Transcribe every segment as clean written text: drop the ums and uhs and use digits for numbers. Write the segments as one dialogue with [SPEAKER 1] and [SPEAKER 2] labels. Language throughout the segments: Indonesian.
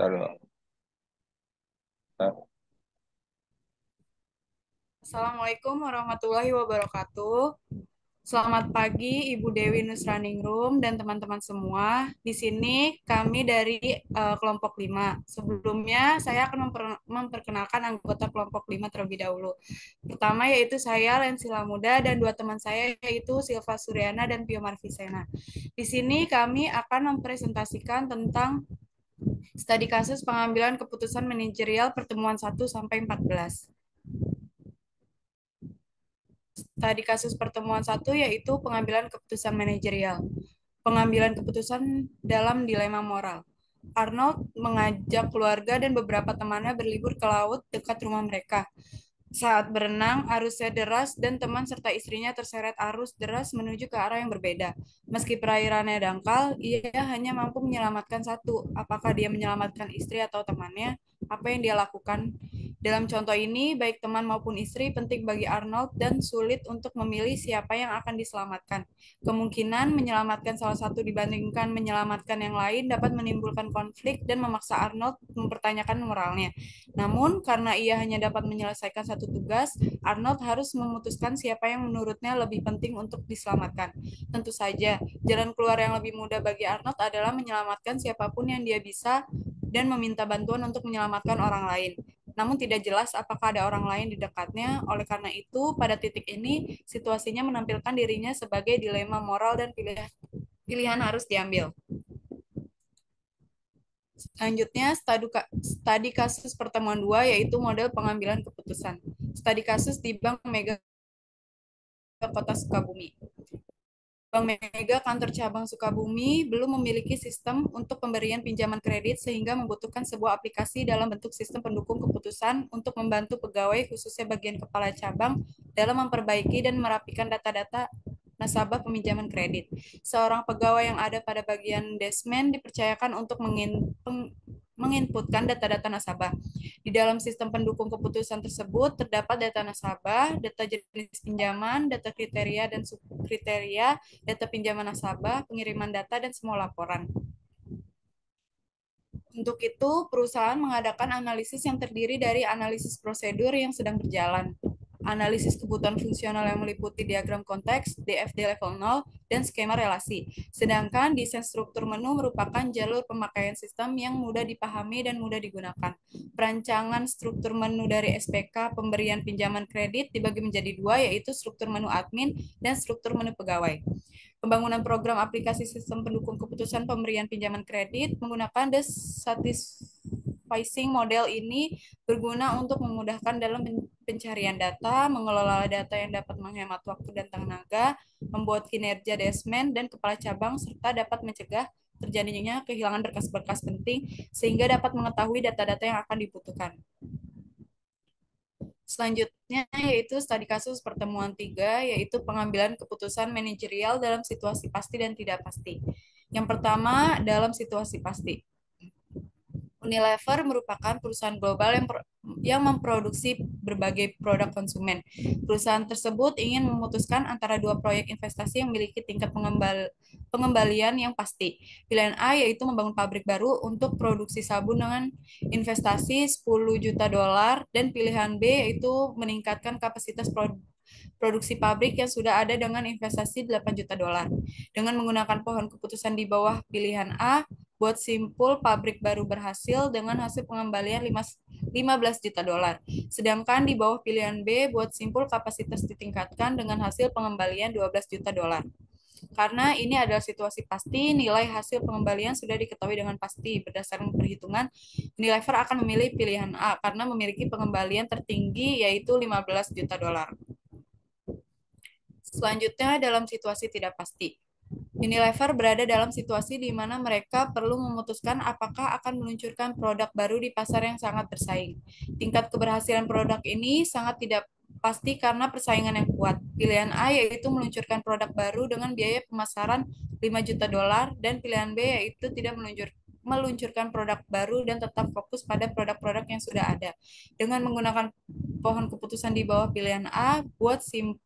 [SPEAKER 1] Taruh. Nah,
[SPEAKER 2] Assalamualaikum warahmatullahi wabarakatuh. Selamat pagi Ibu Dewi Nusraningrum dan teman-teman semua. Di sini kami dari kelompok 5. Sebelumnya saya akan memperkenalkan anggota kelompok 5 terlebih dahulu. Pertama yaitu saya Lensila Muda dan dua teman saya yaitu Silva Suryana dan Pio Marvisena. Di sini kami akan mempresentasikan tentang studi kasus pengambilan keputusan manajerial pertemuan 1 sampai 14. Tadi kasus pertemuan satu yaitu pengambilan keputusan manajerial. Pengambilan keputusan dalam dilema moral. Arnold mengajak keluarga dan beberapa temannya berlibur ke laut dekat rumah mereka. Saat berenang, arusnya deras dan teman serta istrinya terseret arus deras menuju ke arah yang berbeda. Meski perairannya dangkal, ia hanya mampu menyelamatkan satu. Apakah dia menyelamatkan istri atau temannya? Apa yang dia lakukan? Dalam contoh ini, baik teman maupun istri penting bagi Arnold dan sulit untuk memilih siapa yang akan diselamatkan. Kemungkinan menyelamatkan salah satu dibandingkan menyelamatkan yang lain dapat menimbulkan konflik dan memaksa Arnold mempertanyakan moralnya. Namun, karena ia hanya dapat menyelesaikan satu tugas, Arnold harus memutuskan siapa yang menurutnya lebih penting untuk diselamatkan. Tentu saja, jalan keluar yang lebih mudah bagi Arnold adalah menyelamatkan siapapun yang dia bisa dan meminta bantuan untuk menyelamatkan orang lain. Namun tidak jelas apakah ada orang lain di dekatnya. Oleh karena itu, pada titik ini, situasinya menampilkan dirinya sebagai dilema moral dan pilihan harus diambil. Selanjutnya, studi kasus pertemuan dua yaitu model pengambilan keputusan. Studi kasus di Bank Mega Kota Sukabumi. Bank Mega kantor cabang Sukabumi belum memiliki sistem untuk pemberian pinjaman kredit sehingga membutuhkan sebuah aplikasi dalam bentuk sistem pendukung keputusan untuk membantu pegawai khususnya bagian kepala cabang dalam memperbaiki dan merapikan data-data nasabah peminjaman kredit. Seorang pegawai yang ada pada bagian desmen dipercayakan untuk menginputkan data-data nasabah. Di dalam sistem pendukung keputusan tersebut terdapat data nasabah, data jenis pinjaman, data kriteria dan subkriteria, data pinjaman nasabah, pengiriman data, dan semua laporan. Untuk itu, perusahaan mengadakan analisis yang terdiri dari analisis prosedur yang sedang berjalan, analisis kebutuhan fungsional yang meliputi diagram konteks, DFD level 0, dan skema relasi. Sedangkan desain struktur menu merupakan jalur pemakaian sistem yang mudah dipahami dan mudah digunakan. Perancangan struktur menu dari SPK pemberian pinjaman kredit dibagi menjadi dua, yaitu struktur menu admin dan struktur menu pegawai. Pembangunan program aplikasi sistem pendukung keputusan pemberian pinjaman kredit menggunakan the satisficing model ini berguna untuk memudahkan dalam pencarian data, mengelola data yang dapat menghemat waktu dan tenaga, membuat kinerja desmen dan kepala cabang, serta dapat mencegah terjadinya kehilangan berkas-berkas penting sehingga dapat mengetahui data-data yang akan dibutuhkan. Selanjutnya yaitu studi kasus pertemuan tiga, yaitu pengambilan keputusan manajerial dalam situasi pasti dan tidak pasti. Yang pertama, dalam situasi pasti. Unilever merupakan perusahaan global yang memproduksi berbagai produk konsumen. Perusahaan tersebut ingin memutuskan antara dua proyek investasi yang memiliki tingkat pengembalian yang pasti. Pilihan A yaitu membangun pabrik baru untuk produksi sabun dengan investasi 10 juta dolar dan pilihan B yaitu meningkatkan kapasitas produksi pabrik yang sudah ada dengan investasi 8 juta dolar. Dengan menggunakan pohon keputusan di bawah pilihan A, buat simpul pabrik baru berhasil dengan hasil pengembalian 15 juta dolar. Sedangkan di bawah pilihan B, buat simpul kapasitas ditingkatkan dengan hasil pengembalian 12 juta dolar. Karena ini adalah situasi pasti, nilai hasil pengembalian sudah diketahui dengan pasti. Berdasarkan perhitungan, Unilever akan memilih pilihan A karena memiliki pengembalian tertinggi yaitu 15 juta dolar. Selanjutnya dalam situasi tidak pasti. Unilever berada dalam situasi di mana mereka perlu memutuskan apakah akan meluncurkan produk baru di pasar yang sangat bersaing. Tingkat keberhasilan produk ini sangat tidak pasti karena persaingan yang kuat. Pilihan A yaitu meluncurkan produk baru dengan biaya pemasaran 5 juta dolar dan pilihan B yaitu tidak meluncurkan produk baru dan tetap fokus pada produk-produk yang sudah ada. Dengan menggunakan pohon keputusan di bawah pilihan A, buat simpul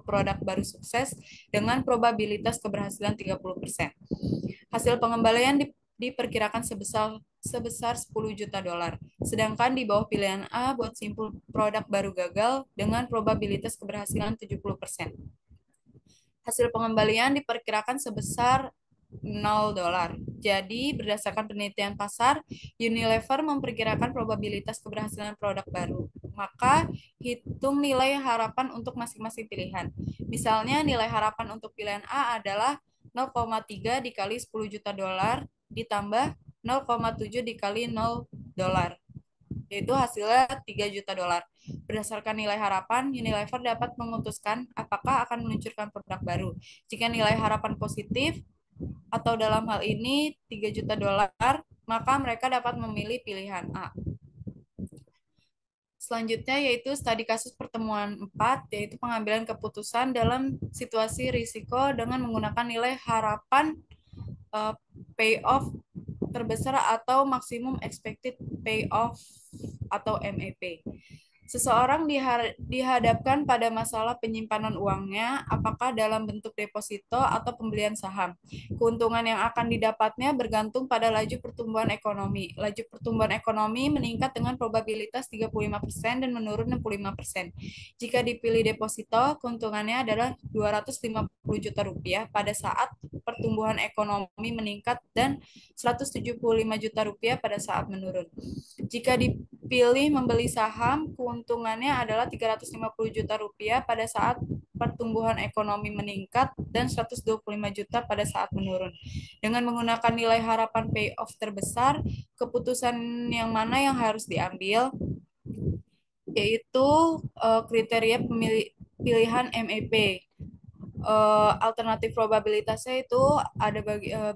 [SPEAKER 2] produk baru sukses dengan probabilitas keberhasilan 30%. Hasil pengembalian diperkirakan sebesar sebesar 10 juta dolar. Sedangkan di bawah pilihan A buat simpul produk baru gagal dengan probabilitas keberhasilan 70%. Hasil pengembalian diperkirakan sebesar 0 dolar. Jadi, berdasarkan penelitian pasar, Unilever memperkirakan probabilitas keberhasilan produk baru. Maka, hitung nilai harapan untuk masing-masing pilihan. Misalnya, nilai harapan untuk pilihan A adalah 0,3 dikali 10 juta dolar ditambah 0,7 dikali 0 dolar, yaitu hasilnya 3 juta dolar. Berdasarkan nilai harapan, Unilever dapat memutuskan apakah akan meluncurkan produk baru. Jika nilai harapan positif, atau dalam hal ini 3 juta dolar, maka mereka dapat memilih pilihan A. Selanjutnya yaitu studi kasus pertemuan 4, yaitu pengambilan keputusan dalam situasi risiko dengan menggunakan nilai harapan payoff terbesar atau maksimum expected payoff atau MAP. Seseorang dihadapkan pada masalah penyimpanan uangnya, apakah dalam bentuk deposito atau pembelian saham. Keuntungan yang akan didapatnya bergantung pada laju pertumbuhan ekonomi. Laju pertumbuhan ekonomi meningkat dengan probabilitas 35% dan menurun 65%. Jika dipilih deposito, keuntungannya adalah 250 juta rupiah pada saat pertumbuhan ekonomi meningkat dan 175 juta rupiah pada saat menurun. Jika dipilih membeli saham, keuntungannya adalah 350 juta rupiah pada saat pertumbuhan ekonomi meningkat dan 125 juta pada saat menurun. Dengan menggunakan nilai harapan payoff terbesar, keputusan yang mana yang harus diambil yaitu kriteria pilihan MAP. Alternatif probabilitasnya itu ada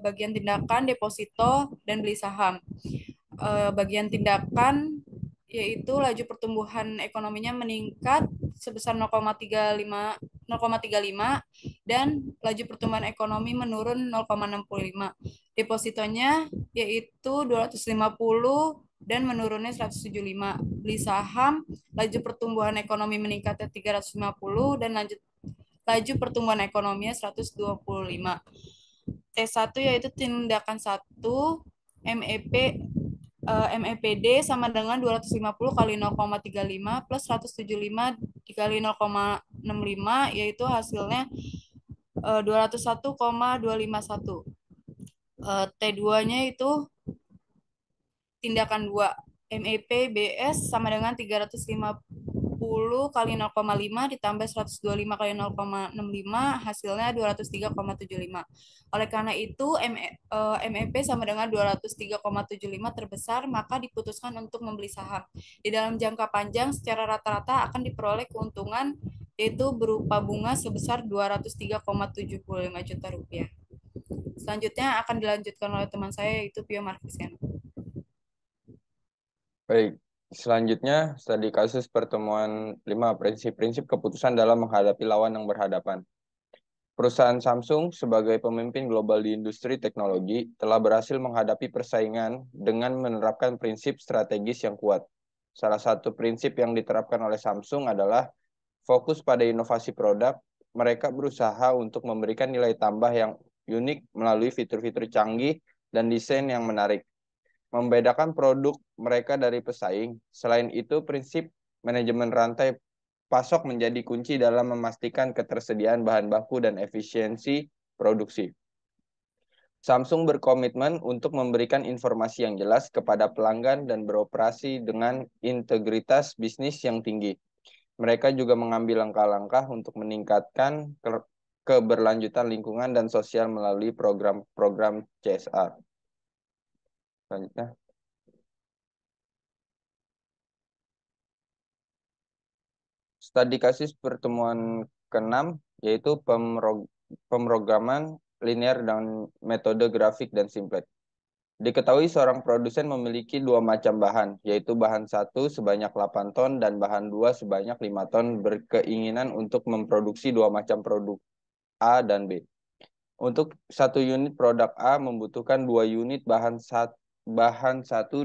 [SPEAKER 2] bagian tindakan, deposito, dan beli saham. Bagian tindakan yaitu laju pertumbuhan ekonominya meningkat sebesar 0,35 dan laju pertumbuhan ekonomi menurun 0,65. Depositonya yaitu 250 dan menurunnya 175. Beli saham, laju pertumbuhan ekonomi meningkatnya 350 dan laju pertumbuhan ekonominya 125. T1 yaitu tindakan 1, MEP MEPD sama dengan 250 kali 0,35 plus 175 dikali 0,65, yaitu hasilnya 201,251. T2-nya itu tindakan 2, MEPBS sama dengan 350 kali 0,5 ditambah 125 kali 0,65, hasilnya 203,75. Oleh karena itu, MEP sama dengan 203,75 terbesar, maka diputuskan untuk membeli saham. Di dalam jangka panjang, secara rata-rata akan diperoleh keuntungan yaitu berupa bunga sebesar 203,75 juta rupiah. Selanjutnya akan dilanjutkan oleh teman saya, yaitu Pio Marquisiano.
[SPEAKER 1] Baik, selanjutnya studi kasus pertemuan 5 prinsip-prinsip keputusan dalam menghadapi lawan yang berhadapan. Perusahaan Samsung sebagai pemimpin global di industri teknologi telah berhasil menghadapi persaingan dengan menerapkan prinsip strategis yang kuat. Salah satu prinsip yang diterapkan oleh Samsung adalah fokus pada inovasi produk. Mereka berusaha untuk memberikan nilai tambah yang unik melalui fitur-fitur canggih dan desain yang menarik, membedakan produk mereka dari pesaing. Selain itu, prinsip manajemen rantai pasok menjadi kunci dalam memastikan ketersediaan bahan baku dan efisiensi produksi. Samsung berkomitmen untuk memberikan informasi yang jelas kepada pelanggan dan beroperasi dengan integritas bisnis yang tinggi. Mereka juga mengambil langkah-langkah untuk meningkatkan keberlanjutan lingkungan dan sosial melalui program-program CSR. Selanjutnya. Studi kasus pertemuan ke-6 yaitu pemrograman linear dan metode grafik dan simplet. Diketahui seorang produsen memiliki dua macam bahan, yaitu bahan 1 sebanyak 8 ton dan bahan 2 sebanyak 5 ton berkeinginan untuk memproduksi dua macam produk A dan B. Untuk satu unit produk A membutuhkan 2 unit bahan 1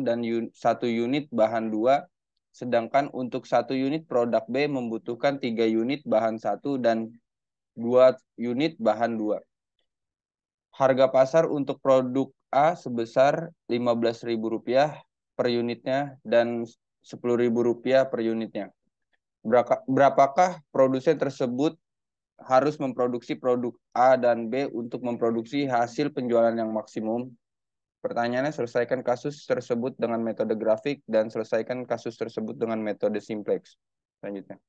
[SPEAKER 1] dan 1 unit bahan 2, sedangkan untuk 1 unit produk B membutuhkan 3 unit bahan 1 dan 2 unit bahan 2. Harga pasar untuk produk A sebesar Rp15.000 per unitnya dan Rp10.000 per unitnya. Berapakah produsen tersebut harus memproduksi produk A dan B untuk memproduksi hasil penjualan yang maksimum? Pertanyaannya, selesaikan kasus tersebut dengan metode grafik dan selesaikan kasus tersebut dengan metode simplex. Selanjutnya.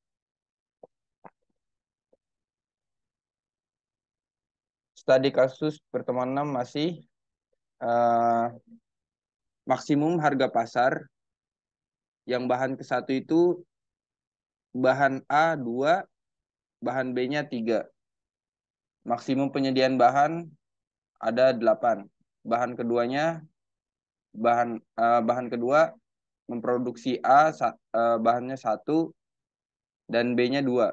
[SPEAKER 1] Studi kasus pertemuan 6 masih maksimum harga pasar yang bahan ke-1 itu bahan A 2, bahan B-nya 3. Maksimum penyediaan bahan ada 8. Bahan keduanya bahan kedua memproduksi A bahannya 1 dan B-nya 2.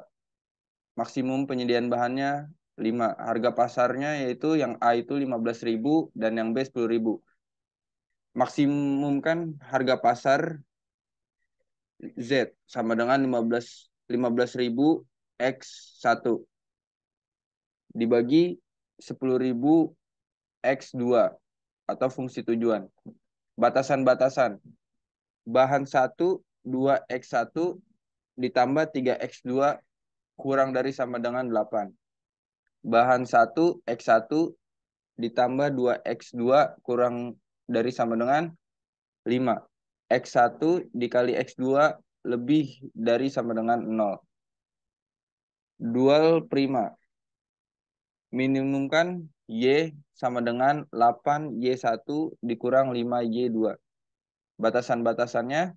[SPEAKER 1] Maksimum penyediaan bahannya 5. Harga pasarnya yaitu yang A itu 15.000 dan yang B 10.000. Maksimumkan harga pasar Z sama dengan 15.000 X 1 dibagi 10.000 X 2 atau fungsi tujuan. Batasan-batasan. Bahan 1 2x1 ditambah 3x2 kurang dari sama dengan 8. Bahan 1x1 ditambah 2x2 kurang dari sama dengan 5. X1 dikali X2 lebih dari sama dengan 0. Dual prima. Minimumkan Y sama dengan 8Y1 dikurang 5Y2. Batasan-batasannya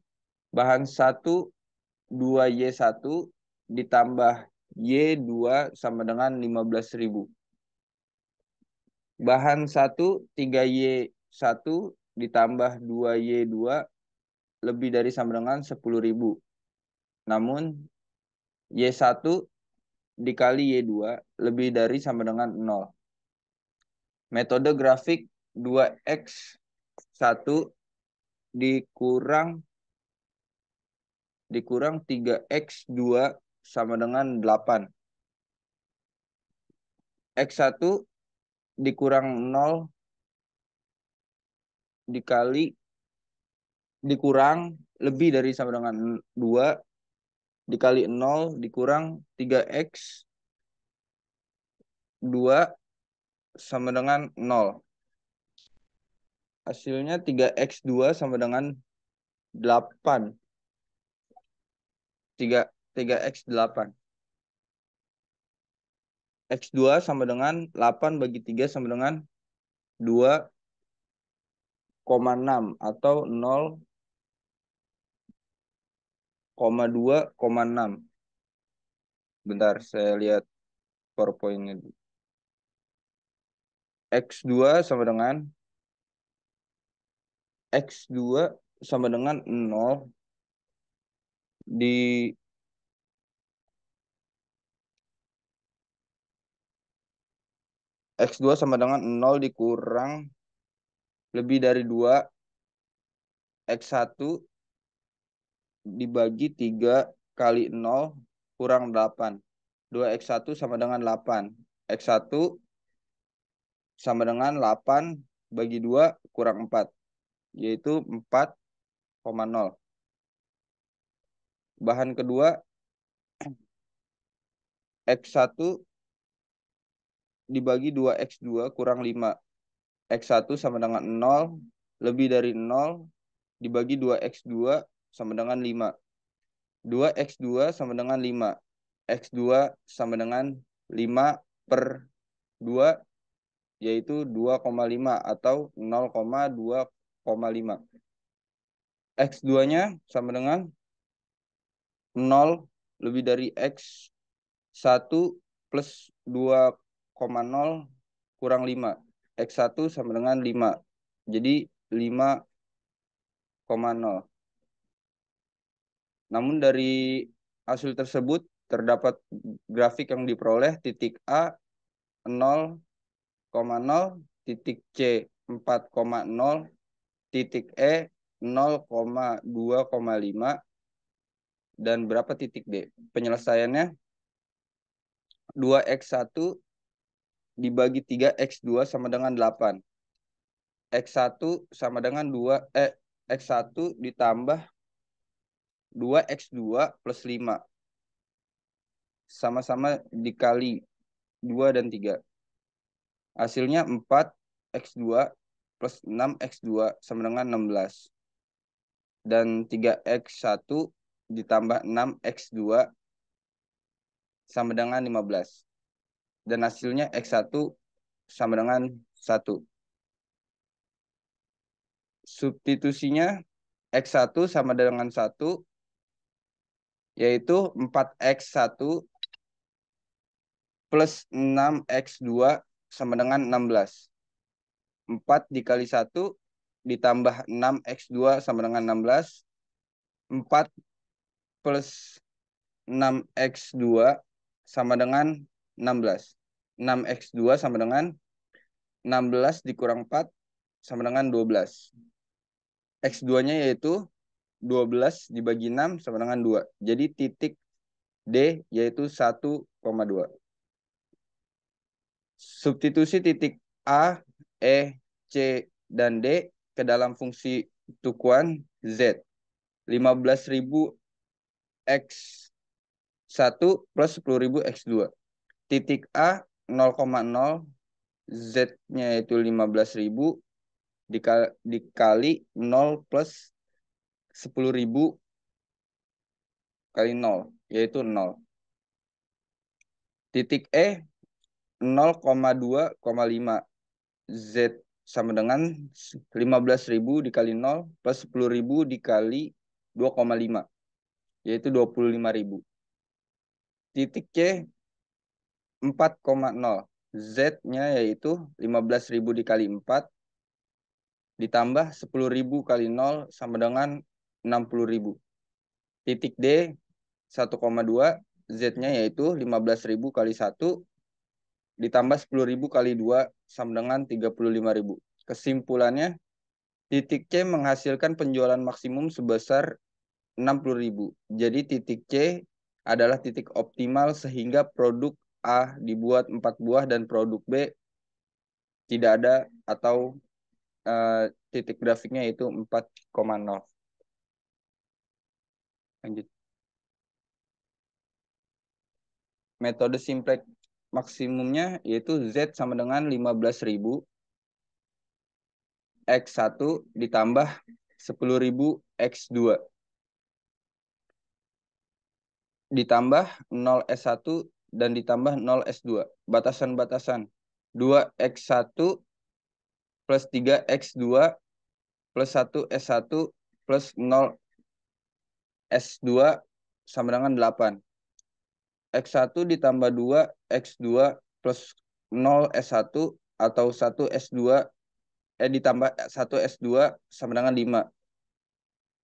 [SPEAKER 1] bahan 1 2Y1 ditambah Y2 sama dengan 15.000. Bahan 1 3Y1 ditambah 2Y2 lebih dari sama dengan 10.000. Namun Y1 dikali Y2 lebih dari sama dengan 0. Metode grafik 2x1 dikurang 3x2 sama dengan 8. X1 dikurang 0 dikurang lebih dari sama dengan 2 dikali 0 dikurang 3x 2 sama dengan 0. Hasilnya 3x2 sama dengan 8. 3x8. X2 sama dengan 8 bagi 3 sama dengan 2,6 atau 0,2,6. Bentar, saya lihat PowerPoint-nya. X2 sama dengan 0 di X2 sama dengan 0 dikurang lebih dari 2 X1 dibagi 3 kali 0 kurang 8. 2x1 sama dengan 8. X1 sama dengan 8 bagi 2 kurang 4. Yaitu 4,0. Bahan kedua X1 dibagi 2x2 kurang 5. X1 sama dengan 0 lebih dari 0 dibagi 2x2 sama dengan 5. 2x2 sama dengan 5. X2 sama dengan 5 per 2 yaitu 2,5 atau 0,2,5. X2-nya sama dengan 0 lebih dari X1 plus 2,0 kurang 5. X1 sama dengan 5. Jadi 5,0. Namun dari hasil tersebut terdapat grafik yang diperoleh titik A 0,0, titik C 4,0, titik E 0,2,5, dan berapa titik D? Penyelesaiannya 2x1 dibagi 3x2 sama dengan 8. X1 sama dengan X1 ditambah 2X2 plus 5. Sama-sama dikali 2 dan 3. Hasilnya 4X2 plus 6X2 sama dengan 16. Dan 3X1 ditambah 6X2 sama dengan 15. Dan hasilnya X1 sama dengan 1. Substitusinya X1 sama dengan 1, yaitu 4X1 plus 6X2 sama dengan 16. 4 dikali 1 ditambah 6X2 sama dengan 16. 4 plus 6X2 sama dengan 16. 6X2 sama dengan 16 dikurang 4 sama dengan 12. X2-nya yaitu 12 dibagi 6 sama dengan 2. Jadi titik D yaitu 1,2. Substitusi titik A, E, C, dan D ke dalam fungsi tukuan Z. 15.000 X1 plus 10.000 X2. Titik A 0,0, Z-nya yaitu 15.000 dikali 0 plus 10.000 kali 0, yaitu 0. Titik E 0,2,5, Z sama dengan 15.000 dikali 0 plus 10.000 dikali 2,5, yaitu 25.000. Titik C 4,0, Z-nya yaitu 15.000 dikali 4 ditambah 10.000 kali 0 sama dengan 60.000. Titik D 1,2, Z-nya yaitu 15.000 kali 1 ditambah 10.000 kali 2 sama dengan 35.000. Kesimpulannya, titik C menghasilkan penjualan maksimum sebesar 60.000. Jadi titik C adalah titik optimal sehingga produk A dibuat 4 buah dan produk B tidak ada, atau titik grafiknya itu 4,0. Lanjut. Metode simplex maksimumnya yaitu Z sama dengan 15.000 X1 ditambah 10.000 X2 ditambah 0S1 dan ditambah 0S2. Batasan-batasan 2X1 plus 3X2 plus 1S1 plus 0S2 sama dengan 8. X1 ditambah 2 X2 plus 0S1 atau 1S2 ditambah 1S2 sama dengan 5.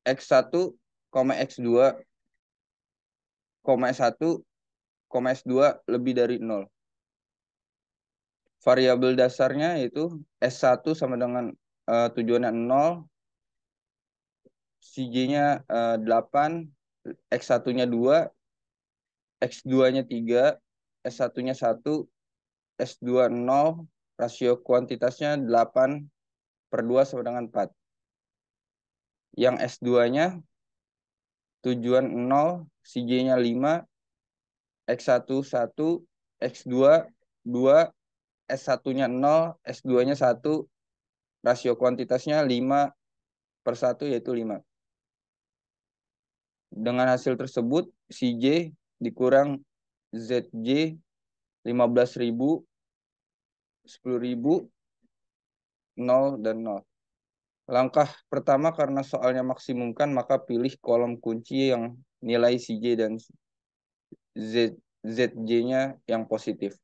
[SPEAKER 1] X1, X2, S1, S2 lebih dari 0. Variabel dasarnya yaitu S1 sama dengan tujuannya 0, CJ-nya 8, X1-nya 2, X2-nya 3, S1-nya 1, S2 0, rasio kuantitasnya 8/2 sama dengan 4. Yang S2-nya tujuan 0, CJ-nya 5, X1 1, X2 2, S1-nya 0, S2-nya 1, rasio kuantitasnya 5/1 yaitu 5. Dengan hasil tersebut, CJ dikurang ZJ 15.000, 10.000, 0, dan 0. Langkah pertama, karena soalnya maksimumkan, maka pilih kolom kunci yang nilai CJ dan ZJ-nya yang positif.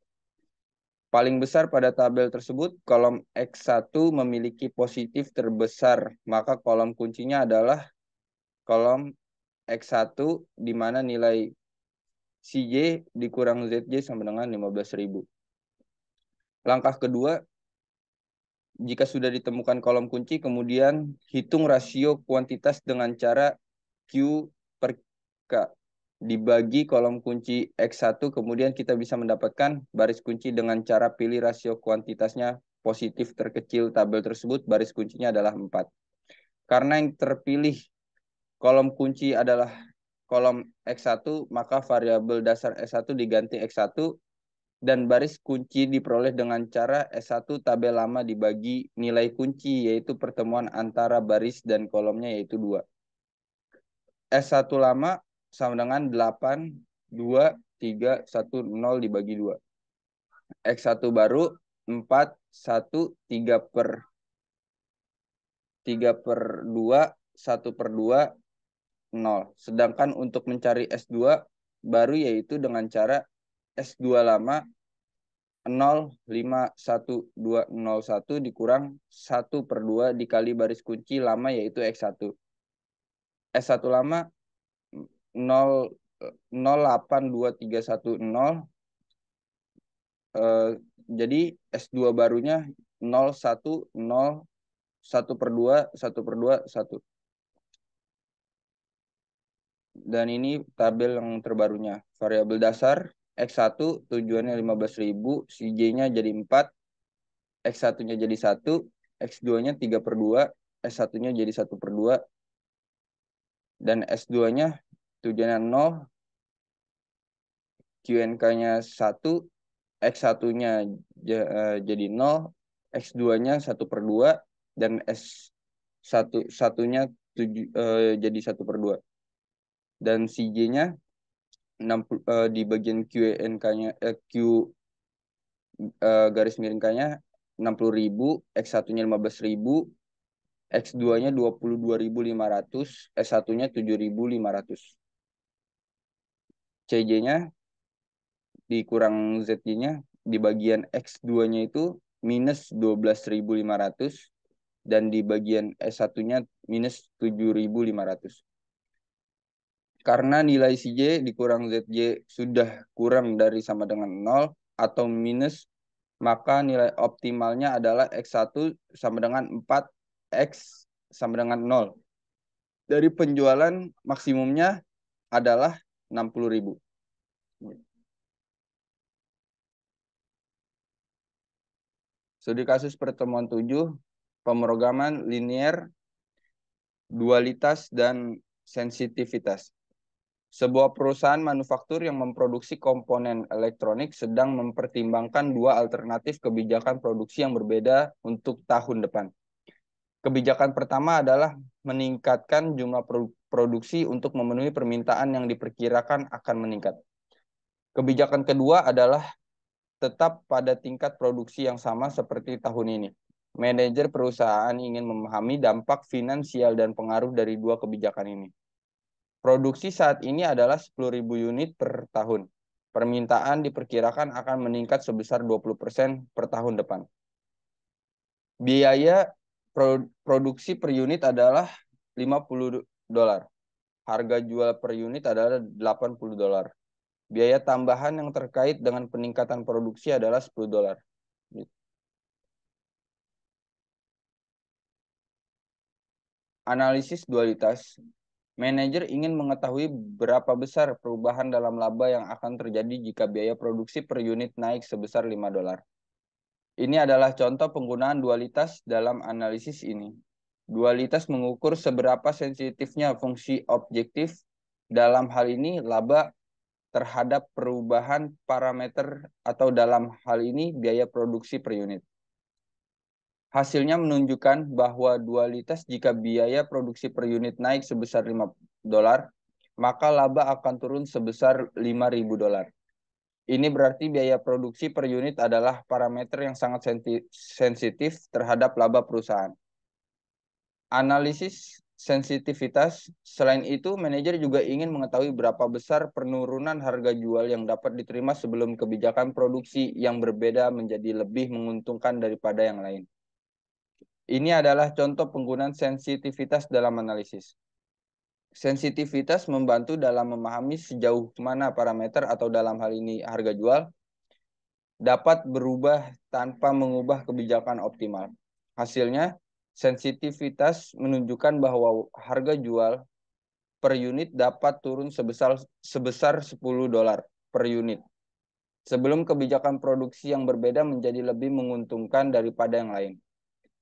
[SPEAKER 1] Paling besar pada tabel tersebut, kolom X1 memiliki positif terbesar, maka kolom kuncinya adalah kolom X1 di mana nilai CJ dikurang ZJ sama dengan 15.000. Langkah kedua, jika sudah ditemukan kolom kunci, kemudian hitung rasio kuantitas dengan cara Q per K. Dibagi kolom kunci X1, kemudian kita bisa mendapatkan baris kunci dengan cara pilih rasio kuantitasnya positif terkecil tabel tersebut baris kuncinya adalah 4. Karena yang terpilih kolom kunci adalah kolom X1, maka variabel dasar S1 diganti X1 dan baris kunci diperoleh dengan cara S1 tabel lama dibagi nilai kunci, yaitu pertemuan antara baris dan kolomnya, yaitu 2. S1 lama sama dengan 8, 2, 3, 1, 0 dibagi 2. X1 baru 4, 1, 3 per 2, 1 per 2, 0. Sedangkan untuk mencari S2 baru yaitu dengan cara S2 lama 0, 5, 1, 2, 0, 1 dikurang 1 per 2 dikali baris kunci lama yaitu X1. S1 lama 0, 0, 8, 2, 3, 1, 0. Jadi S2 barunya 0, 1, 0, 1 per 2, 1 per 2, 1. Dan ini tabel yang terbarunya. Variabel dasar X1 tujuannya 15.000, si J-nya jadi 4, X1-nya jadi 1, X2-nya 3 per 2, S1-nya jadi 1 per 2, dan S2-nya tujuannya 0, QNK-nya 1, X1-nya jadi 0, X2-nya 1 per 2, dan S1-nya jadi 1 per 2. Dan si J-nya di bagian QNK-nya garis miring K-nya 60.000, X1-nya 15.000, X2-nya 22.500, S1-nya 7.500. CJ-nya dikurang ZJ-nya di bagian X2-nya itu minus 12.500 dan di bagian S1-nya minus 7.500. Karena nilai CJ dikurang ZJ sudah kurang dari sama dengan 0 atau minus, maka nilai optimalnya adalah X1 sama dengan 4, X sama dengan 0. Dari penjualan maksimumnya adalah 60.000. Studi kasus pertemuan 7, pemrograman linear, dualitas, dan sensitivitas. Sebuah perusahaan manufaktur yang memproduksi komponen elektronik sedang mempertimbangkan dua alternatif kebijakan produksi yang berbeda untuk tahun depan. Kebijakan pertama adalah meningkatkan jumlah produksi untuk memenuhi permintaan yang diperkirakan akan meningkat. Kebijakan kedua adalah tetap pada tingkat produksi yang sama seperti tahun ini. Manajer perusahaan ingin memahami dampak finansial dan pengaruh dari dua kebijakan ini. Produksi saat ini adalah 10.000 unit per tahun. Permintaan diperkirakan akan meningkat sebesar 20% per tahun depan. Biaya produksi per unit adalah $50. Harga jual per unit adalah $80. Biaya tambahan yang terkait dengan peningkatan produksi adalah $10. Analisis dualitas. Manajer ingin mengetahui berapa besar perubahan dalam laba yang akan terjadi jika biaya produksi per unit naik sebesar $5. Ini adalah contoh penggunaan dualitas dalam analisis ini. Dualitas mengukur seberapa sensitifnya fungsi objektif, dalam hal ini laba, terhadap perubahan parameter atau dalam hal ini biaya produksi per unit. Hasilnya menunjukkan bahwa dualitas jika biaya produksi per unit naik sebesar $5, maka laba akan turun sebesar $5.000. Ini berarti biaya produksi per unit adalah parameter yang sangat sensitif terhadap laba perusahaan. Analisis sensitivitas. Selain itu, manajer juga ingin mengetahui berapa besar penurunan harga jual yang dapat diterima sebelum kebijakan produksi yang berbeda menjadi lebih menguntungkan daripada yang lain. Ini adalah contoh penggunaan sensitivitas dalam analisis. Sensitivitas membantu dalam memahami sejauh mana parameter atau dalam hal ini harga jual dapat berubah tanpa mengubah kebijakan optimal. Hasilnya, sensitivitas menunjukkan bahwa harga jual per unit dapat turun sebesar $10 per unit sebelum kebijakan produksi yang berbeda menjadi lebih menguntungkan daripada yang lain.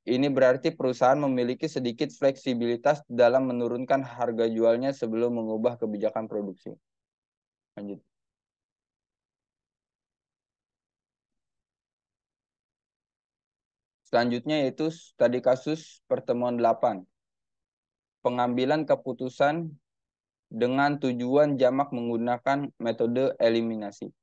[SPEAKER 1] Ini berarti perusahaan memiliki sedikit fleksibilitas dalam menurunkan harga jualnya sebelum mengubah kebijakan produksi. Lanjut. Selanjutnya yaitu studi kasus pertemuan 8. Pengambilan keputusan dengan tujuan jamak menggunakan metode eliminasi.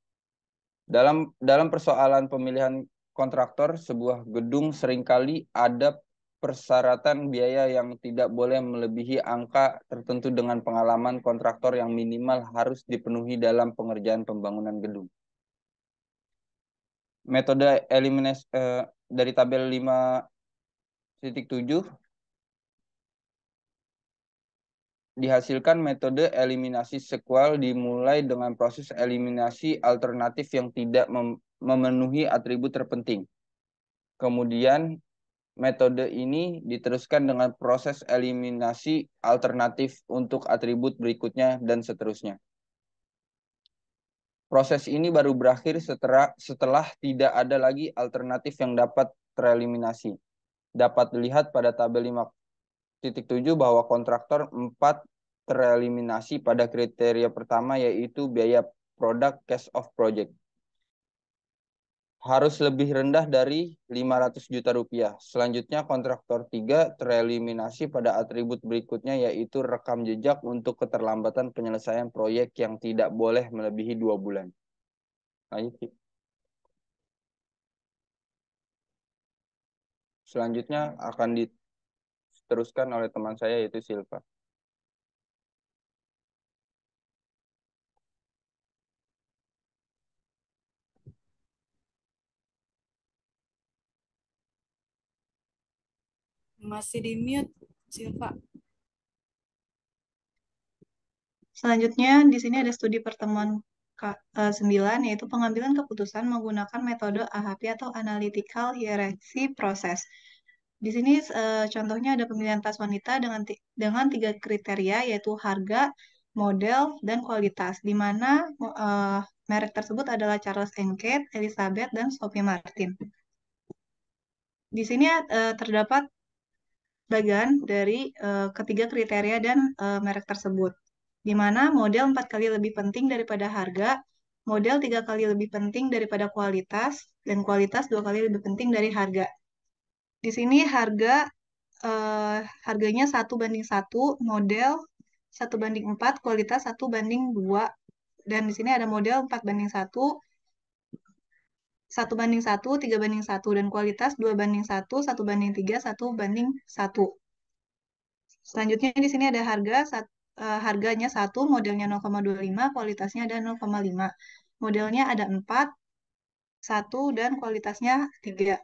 [SPEAKER 1] Dalam persoalan pemilihan kontraktor, sebuah gedung seringkali ada persyaratan biaya yang tidak boleh melebihi angka tertentu dengan pengalaman kontraktor yang minimal harus dipenuhi dalam pengerjaan pembangunan gedung. Metode eliminasi dari tabel 5.7 dihasilkan metode eliminasi sekual dimulai dengan proses eliminasi alternatif yang tidak memenuhi atribut terpenting. Kemudian metode ini diteruskan dengan proses eliminasi alternatif untuk atribut berikutnya dan seterusnya. Proses ini baru berakhir setelah tidak ada lagi alternatif yang dapat tereliminasi. Dapat dilihat pada tabel 5.7 bahwa kontraktor 4 tereliminasi pada kriteria pertama yaitu biaya produk cash of project. Harus lebih rendah dari 500 juta rupiah. Selanjutnya kontraktor 3 tereliminasi pada atribut berikutnya yaitu rekam jejak untuk keterlambatan penyelesaian proyek yang tidak boleh melebihi 2 bulan. Lanjut. Selanjutnya akan diteruskan oleh teman saya yaitu Silva.
[SPEAKER 2] Masih di mute, Silva.
[SPEAKER 3] Selanjutnya, di sini ada studi pertemuan 9, yaitu pengambilan keputusan menggunakan metode AHP atau Analytical Hierarchy Process. Di sini contohnya ada pemilihan tas wanita dengan 3 kriteria, yaitu harga, model, dan kualitas, di mana merek tersebut adalah Charles & Kate, Elizabeth, dan Sophie Martin. Di sini terdapat bagian dari ketiga kriteria dan merek tersebut, di mana model 4 kali lebih penting daripada harga, model 3 kali lebih penting daripada kualitas, dan kualitas 2 kali lebih penting dari harga. Di sini harganya 1:1, model 1:4, kualitas 1:2, dan di sini ada model 4:1, 1:1, 3:1, dan kualitas 2:1, 1:3, 1:1. Selanjutnya di sini ada harganya 1, modelnya 0,25, kualitasnya ada 0,5. Modelnya ada 4, 1, dan kualitasnya 3.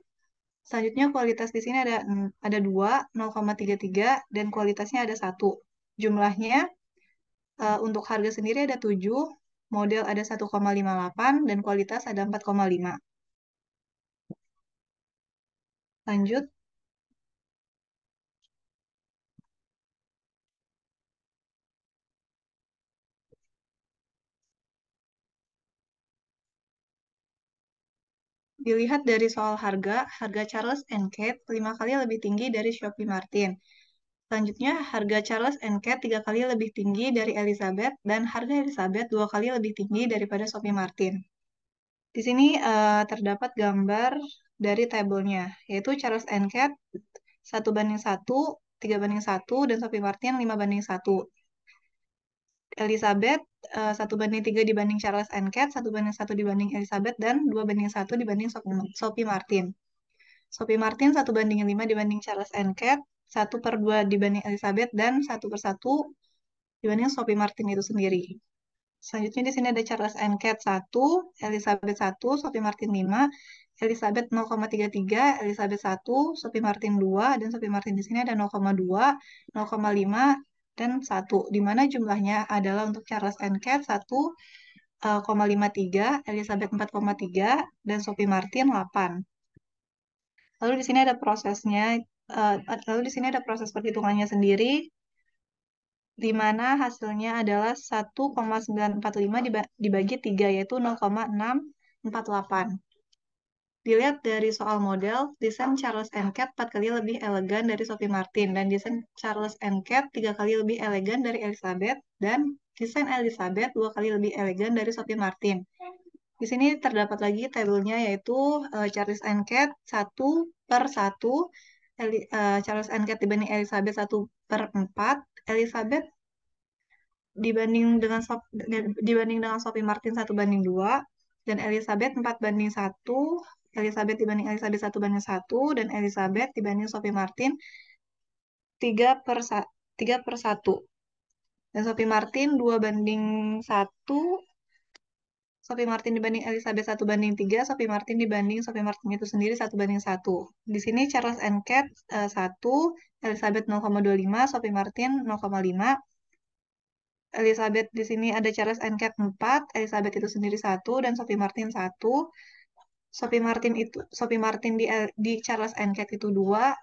[SPEAKER 3] Selanjutnya kualitas di sini ada 2, 0,33, dan kualitasnya ada 1. Jumlahnya untuk harga sendiri ada 7, model ada 1,58, dan kualitas ada 4,5. Lanjut. Dilihat dari soal harga Charles & Kate 5 kali lebih tinggi dari Sophie Martin. Selanjutnya, harga Charles & Kate 3 kali lebih tinggi dari Elizabeth, dan harga Elizabeth 2 kali lebih tinggi daripada Sophie Martin. Di sini terdapat gambar dari tabelnya, yaitu Charles & Kate 1:1, 3:1, dan Sophie Martin 5:1. Elizabeth 1:3 dibanding Charles & Kate, 1:1 dibanding Elizabeth, dan 2:1 dibanding Sophie Martin. Sophie Martin 1:5 dibanding Charles & Kate, 1/2 dibanding Elizabeth, dan 1/1 dibanding Sophie Martin itu sendiri. Selanjutnya di sini ada Charles & Kate 1, Elizabeth 1, Sophie Martin 5, Elizabeth 0,33, Elizabeth 1, Sophie Martin 2, dan Sophie Martin di sini ada 0,2, 0,5, dan 1, di mana jumlahnya adalah untuk Charles & Kate 1,53, Elizabeth 4,3, dan Sophie Martin 8. Lalu di sini ada proses perhitungannya sendiri, di mana hasilnya adalah 1,945 dibagi 3, yaitu 0,6, 48. Dilihat dari soal model, desain Charles and Kate 4 kali lebih elegan dari Sophie Martin, dan desain Charles and Kate 3 kali lebih elegan dari Elizabeth, dan desain Elizabeth 2 kali lebih elegan dari Sophie Martin. Di sini terdapat lagi tabelnya, yaitu Charles and Kate 1/1, Charles and Kate dibanding Elizabeth 1/4, Elizabeth dibanding dengan Sophie Martin 1/2, dan Elizabeth 4/1, Elizabeth dibanding Elizabeth 1/1, dan Elizabeth dibanding Sophie Martin 3/1. Dan Sophie Martin 2/1, Sophie Martin dibanding Elizabeth 1/3, Sophie Martin dibanding Sophie Martin itu sendiri 1/1. Di sini Charles and Kate 1, Elizabeth 0,25, Sophie Martin 0,5. Elizabeth di sini ada Charles and Kate 4, Elizabeth itu sendiri 1, dan Sophie Martin 1. Sophie Martin di Charles and Kate itu 2,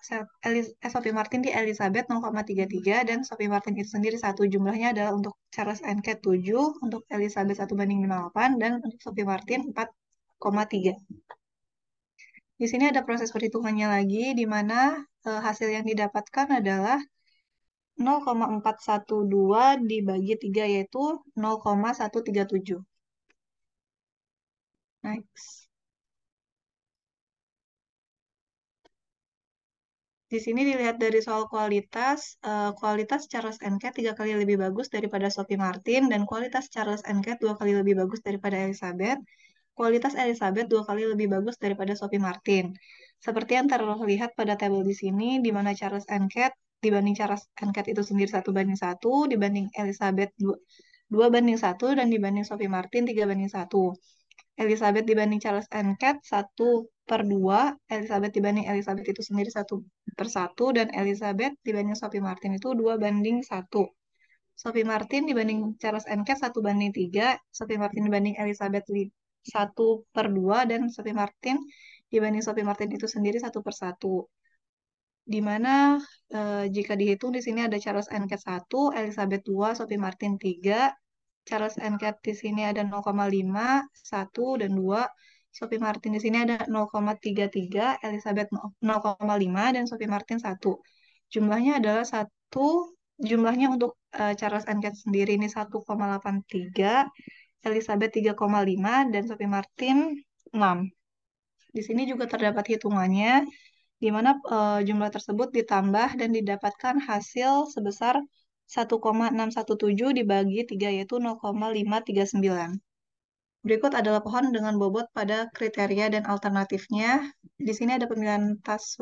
[SPEAKER 3] Sophie Martin di Elizabeth 0,33, dan Sophie Martin itu sendiri 1. Jumlahnya adalah untuk Charles and Kate 7, untuk Elizabeth 1/58, dan untuk Sophie Martin 4,3. Di sini ada proses perhitungannya lagi, di mana hasil yang didapatkan adalah 0,412 dibagi 3, yaitu 0,137. Next. Di sini dilihat dari soal kualitas, kualitas Charles and Kate 3 kali lebih bagus daripada Sophie Martin, dan kualitas Charles and Kate 2 kali lebih bagus daripada Elizabeth. Kualitas Elizabeth 2 kali lebih bagus daripada Sophie Martin. Seperti yang terlihat pada tabel di sini, di mana Charles and Kate dibanding Charles and Kate itu sendiri 1/1, dibanding Elizabeth 2/1, dan dibanding Sophie Martin 3/1. Elizabeth dibanding Charles and Kate 1/2, Elizabeth dibanding Elizabeth itu sendiri 1/1, dan Elizabeth dibanding Sophie Martin itu 2/1. Sophie Martin dibanding Charles and Kate 1/3, Sophie Martin dibanding Elizabeth 1/2, dan Sophie Martin dibanding Sophie Martin itu sendiri 1/1. Di mana jika dihitung di sini ada Charles and Kate 1, Elizabeth 2, Sophie Martin 3, Charles and Kate di sini ada 0,5, 1, dan 2. Sophie Martin di sini ada 0,33, Elizabeth 0,5, dan Sophie Martin 1. Jumlahnya adalah 1, jumlahnya untuk Charles and Kate sendiri ini 1,83, Elizabeth 3,5, dan Sophie Martin 6. Di sini juga terdapat hitungannya, di mana jumlah tersebut ditambah dan didapatkan hasil sebesar 1,617 dibagi 3, yaitu 0,539. Berikut adalah pohon dengan bobot pada kriteria dan alternatifnya. Di sini ada pemilihan tas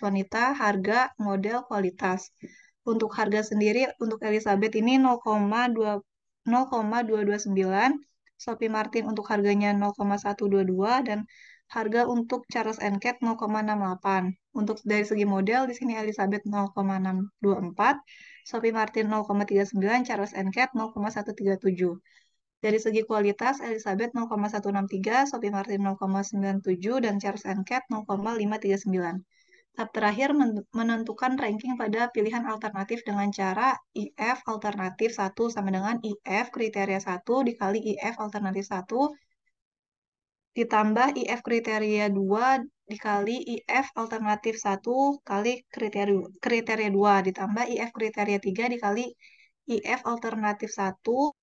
[SPEAKER 3] wanita, harga, model, kualitas. Untuk harga sendiri, untuk Elizabeth ini 0,229, Sophie Martin untuk harganya 0,122, dan harga untuk Charles and Kate 0,68. Untuk dari segi model, di sini Elizabeth 0,624, Sophie Martin 0,39, Charles and Kate 0,137. Dari segi kualitas, Elizabeth 0,163, Sophie Martin 0,97, dan Charles and Kate 0,539. Tahap terakhir menentukan ranking pada pilihan alternatif dengan cara IF alternatif 1 sama dengan IF kriteria 1 dikali IF alternatif 1 ditambah IF kriteria 2 dikali IF alternatif 1 kali kriteria 2 ditambah IF kriteria 3 dikali IF alternatif 1.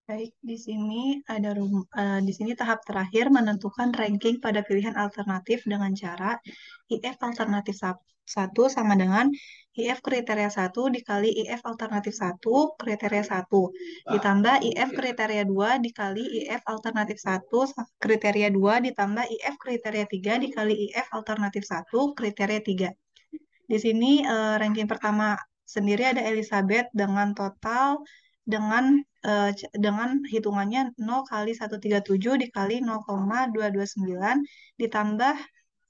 [SPEAKER 3] Baik, di sini tahap terakhir menentukan ranking pada pilihan alternatif dengan cara IF alternatif 1 sama dengan IF kriteria 1 dikali IF alternatif 1 kriteria 1 ditambah IF kriteria 2 dikali IF alternatif 1 kriteria 2 ditambah IF kriteria 3 dikali IF alternatif 1 kriteria 3. Di sini ranking pertama sendiri ada Elizabeth dengan total dengan hitungannya 0 kali 137 dikali 0,229 ditambah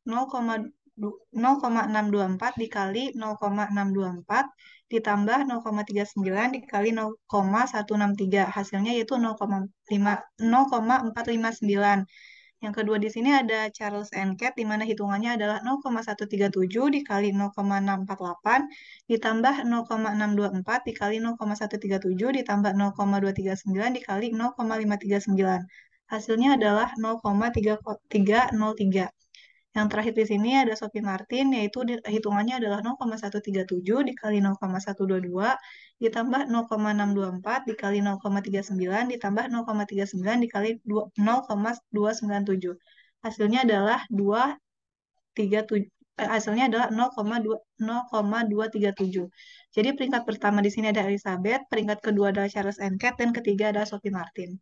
[SPEAKER 3] 0,624 dikali 0,624 ditambah 0,39 dikali 0,163. Hasilnya yaitu 0,459. Yang kedua di sini ada Charles and Cat, di mana hitungannya adalah 0,137 dikali 0,648 ditambah 0,624 dikali 0,137 ditambah 0,239 dikali 0,539. Hasilnya adalah 0,3303. Yang terakhir di sini ada Sophie Martin, yaitu hitungannya adalah 0,137 dikali 0,122 ditambah 0,624 dikali 0,39 ditambah 0,39 dikali 0,297. Hasilnya adalah 237. Hasilnya adalah 0,237. Jadi peringkat pertama di sini ada Elizabeth, peringkat kedua adalah Charles and Cat, dan ketiga ada Sophie Martin.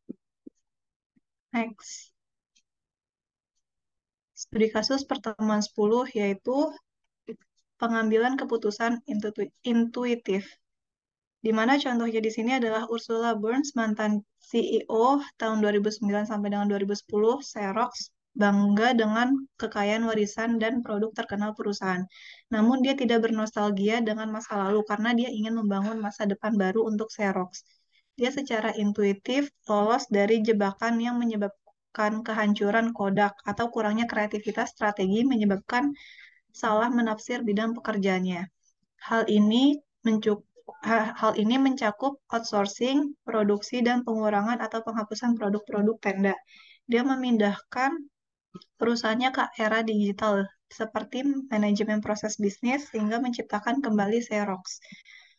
[SPEAKER 3] Next. Studi kasus pertemuan 10 yaitu pengambilan keputusan intuitif. Di mana contohnya di sini adalah Ursula Burns, mantan CEO tahun 2009 sampai dengan 2010, Xerox, bangga dengan kekayaan warisan dan produk terkenal perusahaan. Namun dia tidak bernostalgia dengan masa lalu karena dia ingin membangun masa depan baru untuk Xerox. Dia secara intuitif lolos dari jebakan yang menyebabkan kehancuran Kodak atau kurangnya kreativitas strategi menyebabkan salah menafsir bidang pekerjaannya. Hal ini mencakup outsourcing, produksi, dan pengurangan atau penghapusan produk-produk tenda. Dia memindahkan perusahaannya ke era digital, seperti manajemen proses bisnis, sehingga menciptakan kembali Xerox.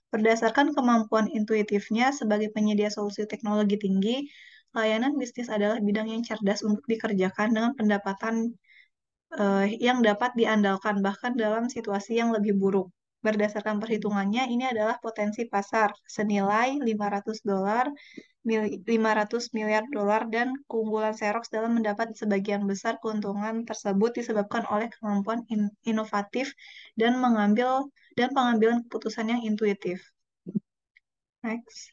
[SPEAKER 3] Berdasarkan kemampuan intuitifnya sebagai penyedia solusi teknologi tinggi, layanan bisnis adalah bidang yang cerdas untuk dikerjakan dengan pendapatan yang dapat diandalkan bahkan dalam situasi yang lebih buruk. Berdasarkan perhitungannya, ini adalah potensi pasar senilai 500 miliar dolar dan keunggulan Xerox dalam mendapat sebagian besar keuntungan tersebut disebabkan oleh kemampuan inovatif dan pengambilan keputusan yang intuitif. Next.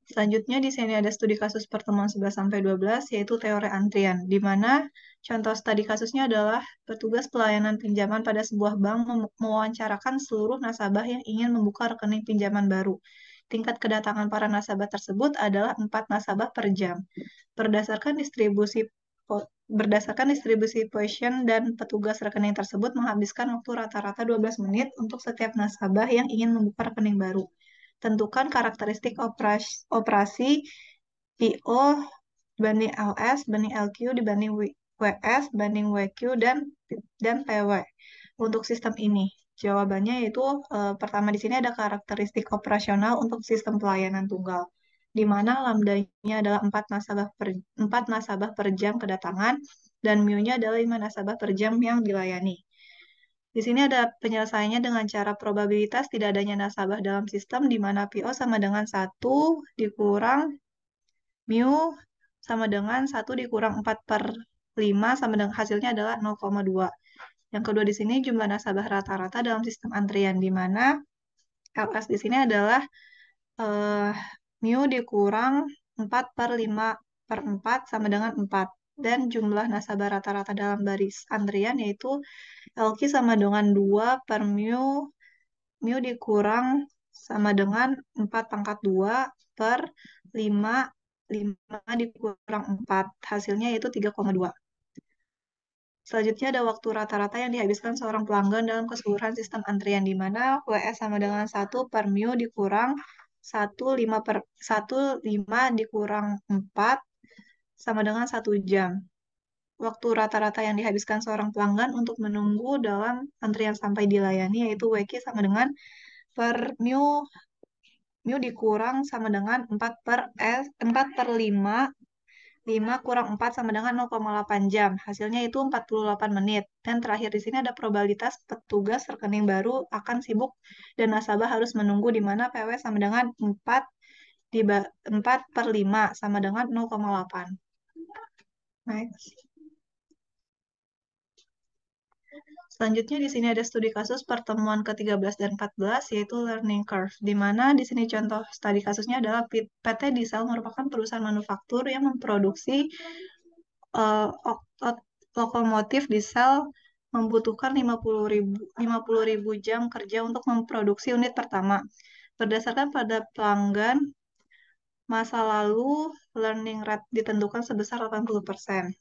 [SPEAKER 3] Selanjutnya di sini ada studi kasus pertemuan 11-12 yaitu teori antrian, di mana contoh studi kasusnya adalah petugas pelayanan pinjaman pada sebuah bank mewawancarakan seluruh nasabah yang ingin membuka rekening pinjaman baru. Tingkat kedatangan para nasabah tersebut adalah 4 nasabah per jam. Berdasarkan distribusi Poisson dan petugas rekening tersebut menghabiskan waktu rata-rata 12 menit untuk setiap nasabah yang ingin membuka rekening baru. Tentukan karakteristik operasi PO banding LS banding LQ dibanding WS banding WQ dan PW untuk sistem ini. Jawabannya yaitu pertama di sini ada karakteristik operasional untuk sistem pelayanan tunggal, di mana lambdanya adalah 4 nasabah per jam kedatangan dan mu-nya adalah 5 nasabah per jam yang dilayani. Di sini ada penyelesaiannya dengan cara probabilitas tidak adanya nasabah dalam sistem di mana PO sama dengan 1 dikurang mu sama dengan 1 dikurang 4/5 sama dengan hasilnya adalah 0,2. Yang kedua di sini jumlah nasabah rata-rata dalam sistem antrian di mana LS di sini adalah mu dikurang 4/5/4 sama dengan 4. Dan jumlah nasabah rata-rata dalam baris antrian yaitu LQ sama dengan 2 per mu dikurang sama dengan 4/2 per 5 dikurang 4. Hasilnya yaitu 3,2. Selanjutnya ada waktu rata-rata yang dihabiskan seorang pelanggan dalam keseluruhan sistem antrian di mana WS sama dengan 1 per mu dikurang 1/5 dikurang 4 sama dengan 1 jam. Waktu rata-rata yang dihabiskan seorang pelanggan untuk menunggu dalam antrian sampai dilayani yaitu WQ sama dengan per mu dikurang sama dengan 4/5 5 kurang 4 sama dengan 0,8 jam. Hasilnya itu 48 menit. Dan terakhir di sini ada probabilitas petugas rekening baru akan sibuk dan nasabah harus menunggu di mana PW sama dengan 4/5 sama dengan 0,8. Next. Selanjutnya di sini ada studi kasus pertemuan ke-13 dan 14 yaitu learning curve, di mana di sini contoh studi kasusnya adalah PT Diesel merupakan perusahaan manufaktur yang memproduksi lokomotif diesel membutuhkan 50.000 jam kerja untuk memproduksi unit pertama. Berdasarkan pada pelanggan Masa lalu learning rate ditentukan sebesar 80%.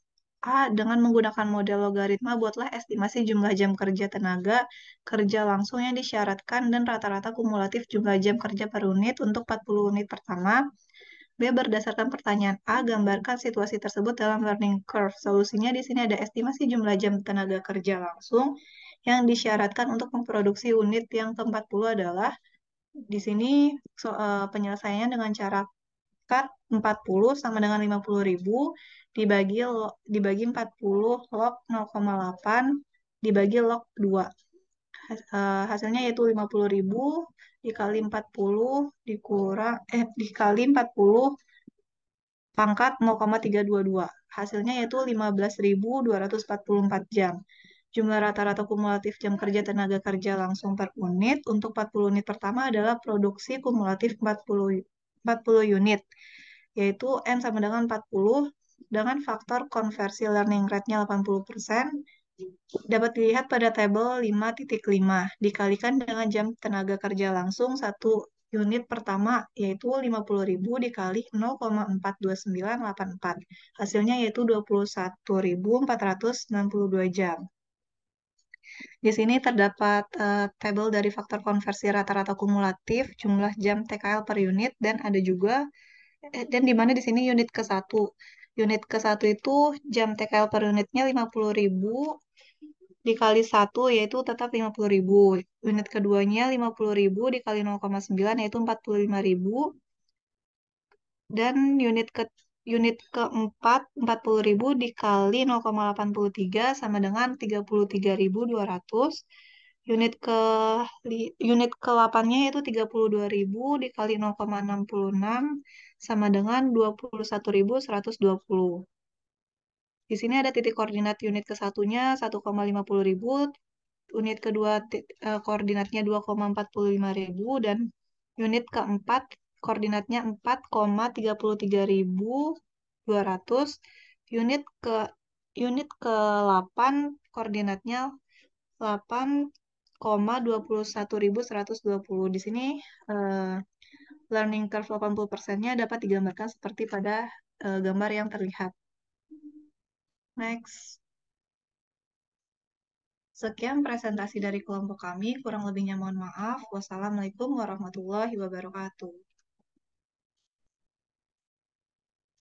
[SPEAKER 3] A. Dengan menggunakan model logaritma, buatlah estimasi jumlah jam kerja tenaga kerja langsung yang disyaratkan dan rata-rata kumulatif jumlah jam kerja per unit untuk 40 unit pertama. B. Berdasarkan pertanyaan A, gambarkan situasi tersebut dalam learning curve. Solusinya di sini ada estimasi jumlah jam tenaga kerja langsung yang disyaratkan untuk memproduksi unit yang ke-40 adalah di sini penyelesaiannya dengan cara cut 40 sama dengan 50.000 dibagi 40 log 0,8 dibagi log 2. Hasilnya yaitu 50.000 dikali 40 dikali 40 pangkat 0,322. Hasilnya yaitu 15.244 jam. Jumlah rata-rata kumulatif jam kerja tenaga kerja langsung per unit untuk 40 unit pertama adalah produksi kumulatif 40 unit, yaitu N sama dengan 40 dengan faktor konversi learning rate-nya 80%, dapat dilihat pada tabel 5.5, dikalikan dengan jam tenaga kerja langsung 1 unit pertama, yaitu 50.000 dikali 0,42984. Hasilnya yaitu 21.462 jam. Di sini terdapat tabel dari faktor konversi rata-rata kumulatif, jumlah jam TKL per unit, dan ada juga dan di mana di sini unit ke-1. Unit ke-1 itu jam TKL per unitnya 50.000 dikali 1 yaitu tetap 50.000. Unit keduanya 50.000 dikali 0,9 yaitu 45.000. Dan unit keempat 40.000 dikali 0,83 sama dengan 33.200. Unit ke-8-nya yaitu 32.000 dikali 0,66 sama dengan 21.120. Di sini ada titik koordinat unit ke-1-nya 1,50.000, unit kedua koordinatnya 2,45.000, dan unit keempat koordinatnya 4,33.200. Unit ke-8 koordinatnya 8,21.120. Di sini learning curve 80%-nya dapat digambarkan seperti pada gambar yang terlihat. Next. Sekian presentasi dari kelompok kami, kurang lebihnya mohon maaf. Wassalamualaikum warahmatullahi wabarakatuh.